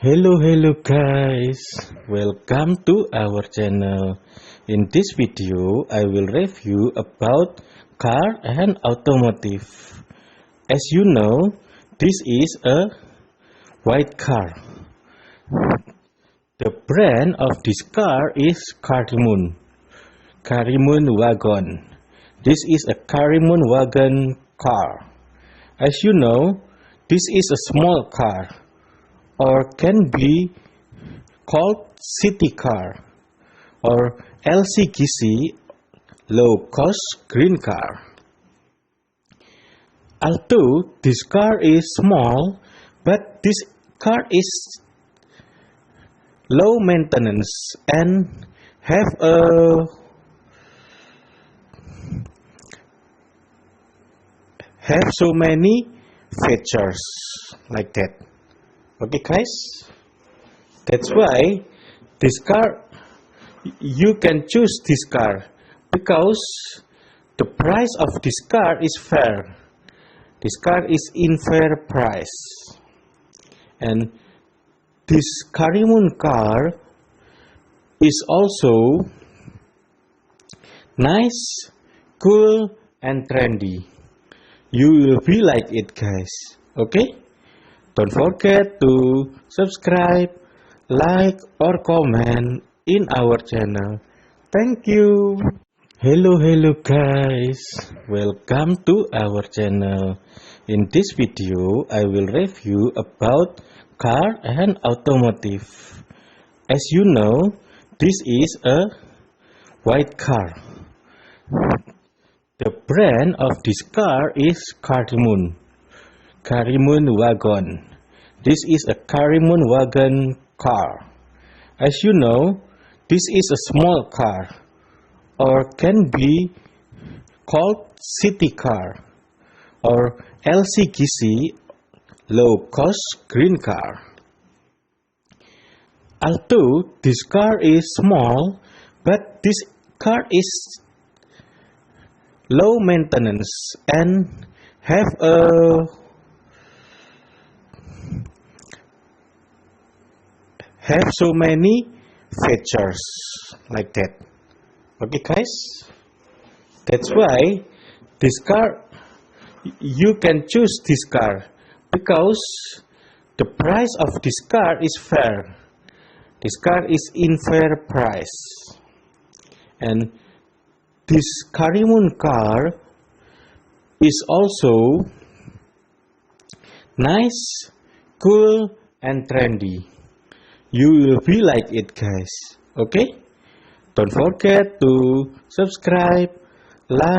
Hello guys, welcome to our channel. In this video, I will review about car and automotive. As you know, this is a white car. The brand of this car is Karimun Wagon. This is a Karimun Wagon car. As you know, this is a small car, or can be called city car or LCGC, low cost green car. Although this car is small, but this car is low maintenance and have so many features like that. Okay guys, that's why this car, you can choose this car because the price of this car is fair. This car is in fair price, and this Karimun car is also nice, cool and trendy. You will be like it guys. Okay, don't forget to subscribe, like or comment in our channel. Thank you. Hello guys, welcome to our channel. In this video, I will review about car and automotive. As you know, this is a white car. The brand of this car is Karimun Wagon. This is a Karimun Wagon car. As you know, this is a small car, or can be called city car or LCGC, low cost green car. Although this car is small, but this car is low maintenance and have so many features like that. Okay guys, that's why this car, you can choose this car because the price of this car is fair. This car is in fair price, and this Karimun car is also nice, cool and trendy. You will be like it guys. Okay, don't forget to subscribe, like